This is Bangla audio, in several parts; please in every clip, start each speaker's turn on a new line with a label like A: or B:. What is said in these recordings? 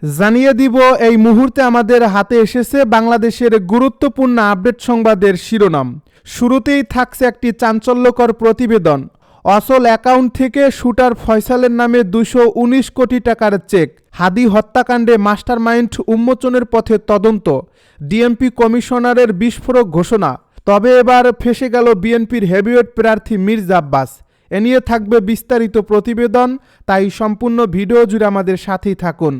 A: জানিয়ে দিব এই মুহূর্তে আমাদের হাতে এসেছে বাংলাদেশের গুরুত্বপূর্ণ আপডেট সংবাদের শিরোনাম। শুরুতেই থাকছে একটি চাঞ্চল্যকর প্রতিবেদন। অচল অ্যাকাউন্ট থেকে শুটার ফয়সালের নামে 219 কোটি টাকার চেক। হাদি হত্যাকাণ্ডে মাস্টারমাইন্ড উন্মোচনের পথে তদন্ত। ডিএমপি কমিশনারের বিস্ফোরক ঘোষণা। তবে এবার ফেঁসে গেল বিএনপির হেভিওয়েট প্রার্থী মির্জা আব্বাস। এ নিয়ে থাকবে বিস্তারিত প্রতিবেদন, তাই সম্পূর্ণ ভিডিও জুড়ে আমাদের সাথেই থাকুন।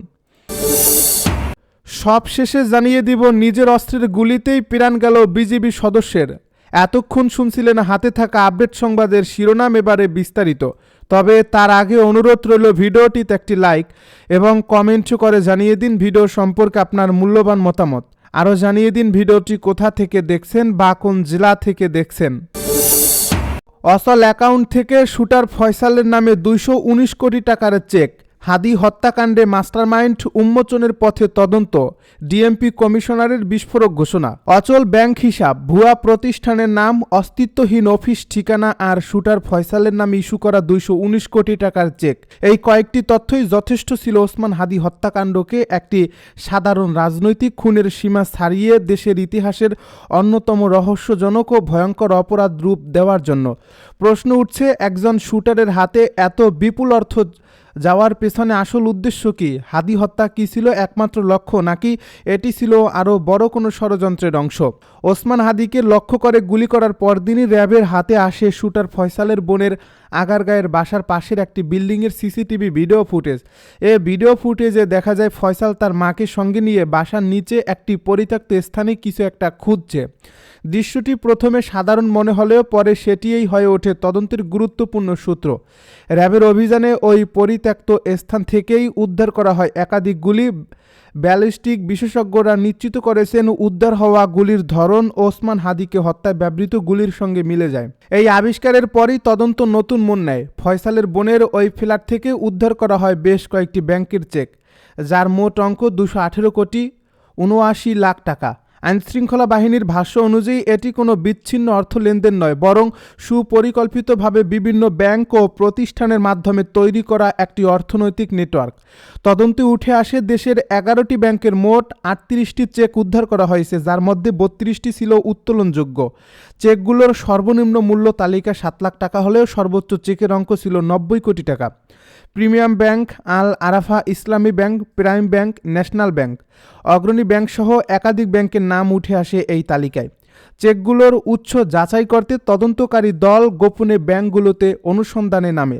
A: সব শেষে জানিয়ে দিব নিজের অস্ত্রের গুলিতেই প্রাণ গেল বিজিবি সদস্যের। এতক্ষণ শুনছিলেন হাতে থাকা আপডেট সংবাদের শিরোনাম, এবারে বিস্তারিত। তবে তার আগে অনুরোধ রইল ভিডিওটিতে একটি লাইক এবং কমেন্ট করে জানিয়ে দিন ভিডিও সম্পর্কে আপনার মূল্যবান মতামত। আরও জানিয়ে দিন ভিডিওটি কোথা থেকে দেখছেন বা কোন জেলা থেকে দেখছেন। অচল অ্যাকাউন্ট থেকে শুটার ফয়সালের নামে 219 কোটি টাকার চেক। হাদি হত্যাকাণ্ডে মাস্টারমাইন্ড উন্মোচনের পথে তদন্ত। ডিএমপি কমিশনারের বিস্ফোরক ঘোষণা। অচল ব্যাংক হিসাব, ভুয়া প্রতিষ্ঠানের নাম, অস্তিত্বহীন অফিস ঠিকানা আর শুটার ফয়সালের নামে ইস্যু করা 219 কোটি টাকার চেক। এই কয়েকটি তথ্যই যথেষ্ট ছিল ওসমান হাদি হত্যাকাণ্ডকে একটি সাধারণ রাজনৈতিক খুনের সীমা ছাড়িয়ে দেশের ইতিহাসের অন্যতম রহস্যজনক ও ভয়ঙ্কর অপরাধ রূপ দেওয়ার জন্য। প্রশ্ন উঠছে, একজন শুটারের হাতে এত বিপুল অর্থ যাওয়ার পেছনে আসল উদ্দেশ্য কি? হাদি হত্যা কি ছিল একমাত্র লক্ষ্য, নাকি এটি ছিল আরও বড় কোনো ষড়যন্ত্রের অংশ? ওসমান হাদিকে লক্ষ্য করে গুলি করার পরদিনই র্যাবের হাতে আসে শুটার ফয়সালের বোনের আগারগাঁয়ের বাসার পাশের একটি বিল্ডিংয়ের সিসিটিভি ভিডিও ফুটেজ। এ ভিডিও ফুটেজে দেখা যায় ফয়সাল তার মাকে সঙ্গে নিয়ে বাসার নিচে একটি পরিত্যক্ত স্থানে কিছু একটা খুঁজছে। দৃশ্যটি প্রথমে সাধারণ মনে হলেও পরে সেটিই হয়ে ওঠে তদন্তের গুরুত্বপূর্ণ সূত্র। র্যাবের অভিযানে ওই পরিত্যক্ত স্থান থেকেই উদ্ধার করা হয় একাধিক গুলি। ব্যালিস্টিক বিশেষজ্ঞরা নিশ্চিত করেছেন উদ্ধার হওয়া গুলির ধরন ওসমান হাদিকে হত্যায় ব্যবহৃত গুলির সঙ্গে মিলে যায়। এই আবিষ্কারের পরই তদন্ত নতুন মোড় নেয়। ফয়সালের বোনের ওই ফ্ল্যাট থেকে উদ্ধার করা হয় বেশ কয়েকটি ব্যাংকের চেক, যার মোট অঙ্ক 218 কোটি 79 লাখ টাকা। আইনশৃঙ্খলা বাহিনীর ভাষ্য অনুযায়ী এটি কোনো বিচ্ছিন্ন অর্থ লেনদেন নয়, বরং সুপরিকল্পিতভাবে বিভিন্ন ব্যাংক ও প্রতিষ্ঠানের মাধ্যমে তৈরি করা একটি অর্থনৈতিক নেটওয়ার্ক। তদন্তে উঠে আসে দেশের 11টি ব্যাংকের মোট 38টি চেক উদ্ধার করা হয়েছে, যার মধ্যে 32টি ছিল উত্তোলনযোগ্য। চেকগুলোর সর্বনিম্ন মূল্য তালিকা 7 লাখ টাকা হলেও সর্বোচ্চ চেকের অঙ্ক ছিল 90 কোটি টাকা। প্রিমিয়াম ব্যাংক, আল আরাফা ইসলামী bank, prime bank, national bank, অগ্রণী ব্যাংক সহ একাধিক ব্যাংকের নাম উঠে আসে এই তালিকায়। চেকগুলোর উৎস যাচাই করতে তদন্তকারী দল গোপনে ব্যাংকগুলোতে অনুসন্ধানে নামে।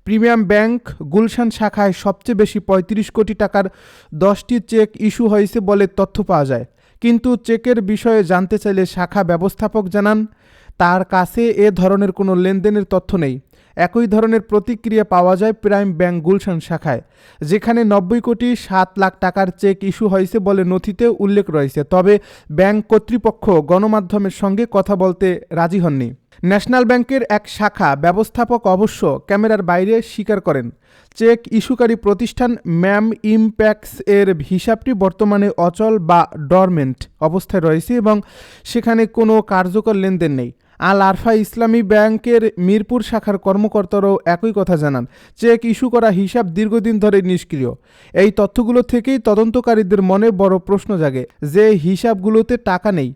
A: প্রিমিয়াম ব্যাংক গুলশান শাখায় সবচেয়ে বেশি 35 কোটি টাকার 10টি চেক ইস্যু হয়েছে বলে তথ্য পাওয়া যায়। কিন্তু চেকের বিষয়ে জানতে চাইলে শাখা ব্যবস্থাপক জানান তার কাছে এ ধরনের কোনো লেনদেনের তথ্য নেই। একই ধরনের প্রতিক্রিয়া পাওয়া যায় প্রাইম ব্যাংক গুলশান শাখায়, যেখানে 90 কোটি 7 লাখ টাকার চেক ইস্যু হয়েছে বলে নথিতে উল্লেখ রয়েছে। তবে ব্যাংক কর্তৃপক্ষ গণমাধ্যমের সঙ্গে কথা বলতে রাজি হননি। ন্যাশনাল ব্যাংকের এক শাখা ব্যবস্থাপক অবশ্য ক্যামেরার বাইরে স্বীকার করেন, চেক ইস্যুকারী প্রতিষ্ঠান ম্যাম ইম্প্যাক্টস এর হিসাবটি বর্তমানে অচল বা ডরমেন্ট অবস্থায় রয়েছে এবং সেখানে কোনো কার্যকর লেনদেন নেই। আল আরফা ইসলামী ব্যাংকের মিরপুর শাখার কর্মকর্তারাও একই কথা জানান, চেক ইস্যু করা হিসাব দীর্ঘদিন ধরে নিষ্ক্রিয়। এই তথ্যগুলো থেকেই তদন্তকারীদের মনে বড় প্রশ্ন জাগে যে হিসাবগুলোতে টাকা নেই,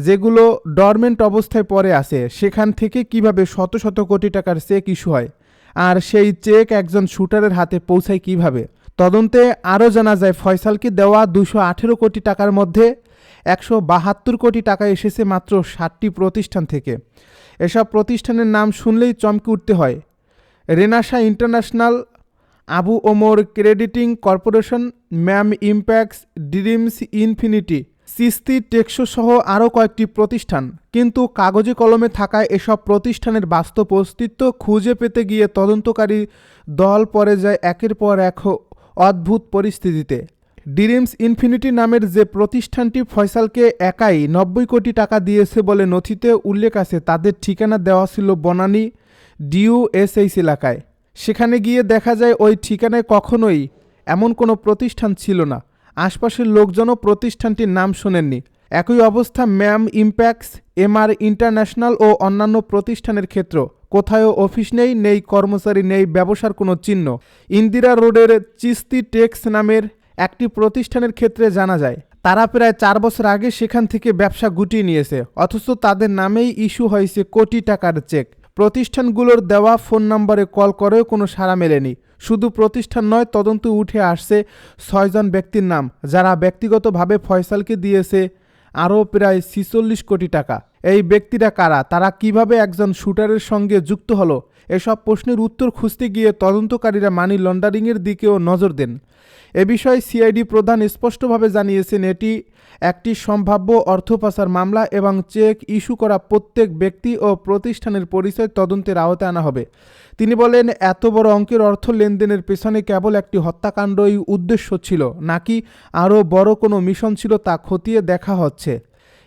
A: যেগুলো ডরমেন্ট অবস্থায় পড়ে আছে, সেখান থেকে কিভাবে শত শত কোটি টাকার চেক ইস্যু হয়, আর সেই চেক একজন শুটারের হাতে পৌঁছায় কিভাবে। তদন্তে আরও জানা যায় ফয়সালকে দেওয়া 218 কোটি টাকার মধ্যে 172 কোটি টাকা এসেছে মাত্র 60টি প্রতিষ্ঠান থেকে। এসব প্রতিষ্ঠানের নাম শুনলেই চমকে উঠতে হয়। রেনাসা international, Abu Omar crediting corporation, ম্যাম ইম্প্যাক্টস, ড্রিমস ইনফিনিটি, সিস্তি টেক্সো সহ আরও কয়েকটি প্রতিষ্ঠান। কিন্তু কাগজে কলমে থাকায় এসব প্রতিষ্ঠানের বাস্তব অস্তিত্ব খুঁজে পেতে গিয়ে তদন্তকারী দল পড়ে যায় একের পর এক অদ্ভুত পরিস্থিতিতে। ড্রিমস ইনফিনিটি নামের যে প্রতিষ্ঠানটি ফয়সালকে একাই 90 কোটি টাকা দিয়েছে বলে নথিতে উল্লেখ আছে, তাদের ঠিকানা দেওয়া ছিল বনানী ডিইউএসএইচ এলাকায়। সেখানে গিয়ে দেখা যায় ওই ঠিকানায় কখনোই এমন কোনো প্রতিষ্ঠান ছিল না। আশপাশের লোকজনও প্রতিষ্ঠানটির নাম শোনেননি। একই অবস্থা ম্যাম ইম্প্যাক্টস, এমআর ইন্টারন্যাশনাল ও অন্যান্য প্রতিষ্ঠানের ক্ষেত্র। কোথাও অফিস নেই, নেই কর্মচারী, নেই ব্যবসার কোনো চিহ্ন। ইন্দিরা রোডের চিস্তি টেক্স নামের একটি প্রতিষ্ঠানের ক্ষেত্রে জানা যায় তারা প্রায় 4 বছর আগে সেখান থেকে ব্যবসা গুটিয়ে নিয়েছে, অথচ তাদের নামেই ইস্যু হয়েছে কোটি টাকার চেক। প্রতিষ্ঠানগুলোর দেওয়া ফোন নম্বরে কল করেও কোনো সাড়া মেলেনি। শুধু প্রতিষ্ঠান নয়, তদন্তে উঠে আসছে 6 জন ব্যক্তির নাম, যারা ব্যক্তিগতভাবে ফয়সালকে দিয়েছে আরও প্রায় 46 কোটি টাকা। এই ব্যক্তিরা কারা, তারা কিভাবে একজন শুটারের সঙ্গে যুক্ত হলো, এসব প্রশ্নের উত্তর খুঁজতে গিয়ে তদন্তকারীরা মানি লন্ডারিংয়ের দিকেও নজর দেন। এ বিষয়ে সিআইডি প্রধান স্পষ্টভাবে জানিয়েছেন, এটি একটি সম্ভাব্য অর্থ পাচার মামলা এবং চেক ইস্যু করা প্রত্যেক ব্যক্তি ও প্রতিষ্ঠানের পরিচয় তদন্তের আওতায় আনা হবে। তিনি বলেন, এত বড় অঙ্কের অর্থ লেনদেনের পেছনে কেবল একটি হত্যাকাণ্ডই উদ্দেশ্য ছিল নাকি আরও বড় কোনো মিশন ছিল তা খতিয়ে দেখা হচ্ছে।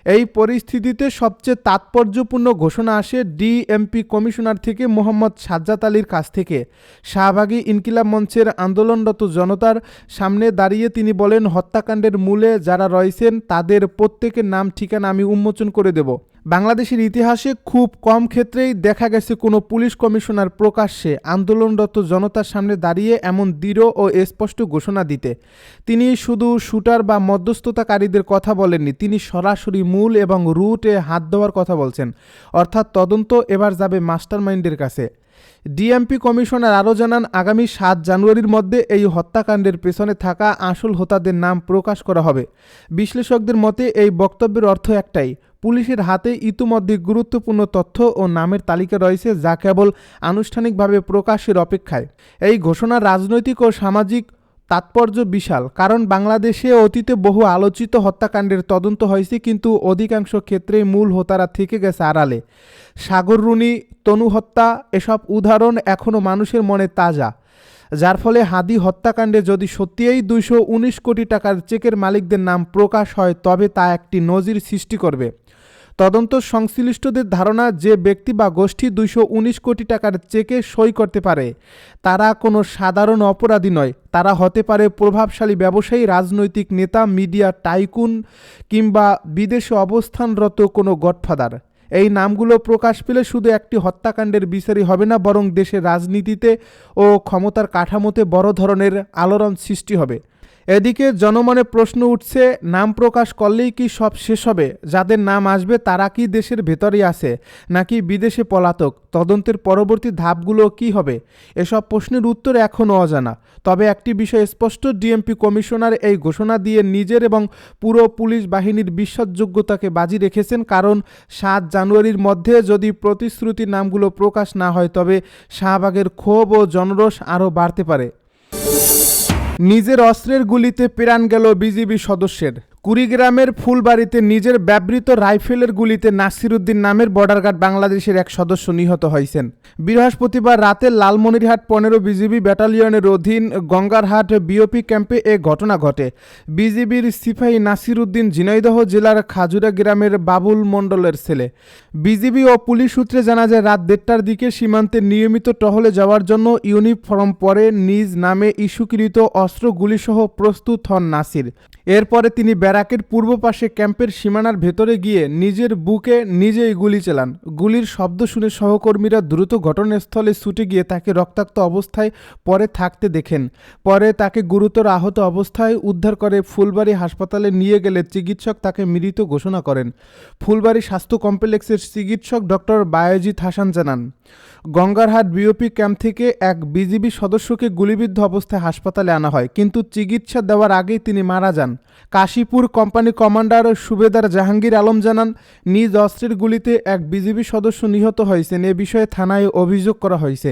A: এই পরিস্থিতিতে সবচেয়ে তাৎপর্যপূর্ণ ঘোষণা আসে ডিএমপি কমিশনার থেকে মোহাম্মদ সাজ্জাদ আলীর কাছ থেকে। শাহবাগী ইনকিলাব মঞ্চের আন্দোলনরত জনতার সামনে দাঁড়িয়ে তিনি বলেন, হত্যাকাণ্ডের মূলে যারা রয়েছেন তাদের প্রত্যেকের নাম ঠিকানা আমি উন্মোচন করে দেব। বাংলাদেশের ইতিহাসে খুব কম ক্ষেত্রেই দেখা গেছে কোনো পুলিশ কমিশনার প্রকাশ্যে আন্দোলনরত জনতার সামনে দাঁড়িয়ে এমন দৃঢ় ও স্পষ্ট ঘোষণা দিতে। তিনি শুধু শুটার বা মধ্যস্থতাকারীদের কথা বলেননি, তিনি সরাসরি মূল এবং রুটে হাত দেওয়ার কথা বলছেন। অর্থাৎ তদন্ত এবার যাবে মাস্টারমাইন্ডের কাছে। ডিএমপি কমিশনার আরও জানান, আগামী 7 জানুয়ারির মধ্যে এই হত্যাকাণ্ডের পেছনে থাকা আসল হোতাদের নাম প্রকাশ করা হবে। বিশ্লেষকদের মতে এই বক্তব্যের অর্থ একটাই, পুলিশের হাতে ইতিমধ্যে গুরুত্বপূর্ণ তথ্য ও নামের তালিকা রয়েছে, যা কেবল আনুষ্ঠানিকভাবে প্রকাশের অপেক্ষায়। এই ঘোষণা রাজনৈতিক ও সামাজিক তাৎপর্য বিশাল, কারণ বাংলাদেশে অতীতে বহু আলোচিত হত্যাকাণ্ডের তদন্ত হয়েছে, কিন্তু অধিকাংশ ক্ষেত্রেই মূল হোতারা থেকে গেছে আড়ালে। সাগর রুনি, তনু হত্যা, এসব উদাহরণ এখনও মানুষের মনে তাজা, যার ফলে হাদি হত্যাকাণ্ডে যদি সত্যিই 219 কোটি টাকার চেকের মালিকদের নাম প্রকাশ হয়, তবে তা একটি নজির সৃষ্টি করবে। তদন্ত সংশ্লিষ্টদের ধারণা, যে ব্যক্তি বা গোষ্ঠী 219 কোটি টাকার চেকে সই করতে পারে তারা কোনো সাধারণ অপরাধী নয়, তারা হতে পারে প্রভাবশালী ব্যবসায়ী, রাজনৈতিক নেতা, মিডিয়া টাইকুন কিংবা বিদেশে অবস্থানরত কোনো গডফাদার। এই নামগুলো প্রকাশ পেলে শুধু একটি হত্যাকাণ্ডের বিচারই হবে না, বরং দেশের রাজনীতিতে ও ক্ষমতার কাঠামোতে বড় ধরনের আলোড়ন সৃষ্টি হবে। এদিকে জনমনে প্রশ্ন উঠছে, নাম প্রকাশ করলেই কি সব শেষ হবে? যাদের নাম আসবে তারা কি দেশের ভেতরেই আছে নাকি বিদেশে পলাতক? তদন্তের পরবর্তী ধাপগুলো কি হবে? এসব প্রশ্নের উত্তর এখনও অজানা। তবে একটি বিষয় স্পষ্ট, ডিএমপি কমিশনার এই ঘোষণা দিয়ে নিজের এবং পুরো পুলিশ বাহিনীর বিশ্বাসযোগ্যতাকে বাজি রেখেছেন, কারণ 7 জানুয়ারির মধ্যে যদি প্রতিশ্রুতির নামগুলো প্রকাশ না হয়, তবে শাহবাগের ক্ষোভ ও জনরোষ আরও বাড়তে পারে। নিজের অস্ত্রের গুলিতে প্রাণ গেল বিজিবি সদস্যের। কুড়িগ্রামের ফুলবাড়িতে নিজের ব্যবহৃত রাইফেলের গুলিতে নাসির উদ্দিন নামের বর্ডার গার্ড বাংলাদেশের এক সদস্য নিহত হয়েছেন। বৃহস্পতিবার রাতে লালমনিরহাট 15 বিজিবি ব্যাটালিয়নের অধীন গঙ্গারহাট বিওপি ক্যাম্পে এ ঘটনা ঘটে। বিজিবির সিপাহী নাসির উদ্দিন ঝিনাইদহ জেলার খাজুরা গ্রামের বাবুল মণ্ডলের ছেলে। বিজিবি ও পুলিশ সূত্রে জানা যায়, রাত 1:30টার দিকে সীমান্তে নিয়মিত টহলে যাওয়ার জন্য ইউনিফর্ম পরে নিজ নামে ইস্যুকৃত অস্ত্র গুলিসহ প্রস্তুত হন নাসির। এরপরে তিনি ব্যারাকের পূর্ব পাশে ক্যাম্পের সীমানার ভেতরে গিয়ে নিজের বুকে নিজেই গুলি চালান। গুলির শব্দ শুনে সহকর্মীরা দ্রুত ঘটনাস্থলে ছুটে গিয়ে তাকে রক্তাক্ত অবস্থায় পরে থাকতে দেখেন। পরে তাকে গুরুতর আহত অবস্থায় উদ্ধার করে ফুলবাড়ী হাসপাতালে নিয়ে গেলে চিকিৎসক তাকে মৃত ঘোষণা করেন। ফুলবাড়ী স্বাস্থ্য কমপ্লেক্সের চিকিৎসক ডক্টর বায়েজিদ হাসান জানান, গঙ্গারহাট বিওপি ক্যাম্প থেকে এক বিজিবি সদস্যকে গুলিবিদ্ধ অবস্থায় হাসপাতালে আনা হয়, কিন্তু চিকিৎসা দেওয়ার আগেই তিনি মারা যান। কাশীপুর কোম্পানি কমান্ডার সুবেদার জাহাঙ্গীর আলম জানান, নিজ অস্ত্রের গুলিতে এক বিজিবি সদস্য নিহত হয়েছেন। এ বিষয়ে থানায় অভিযোগ করা হয়েছে।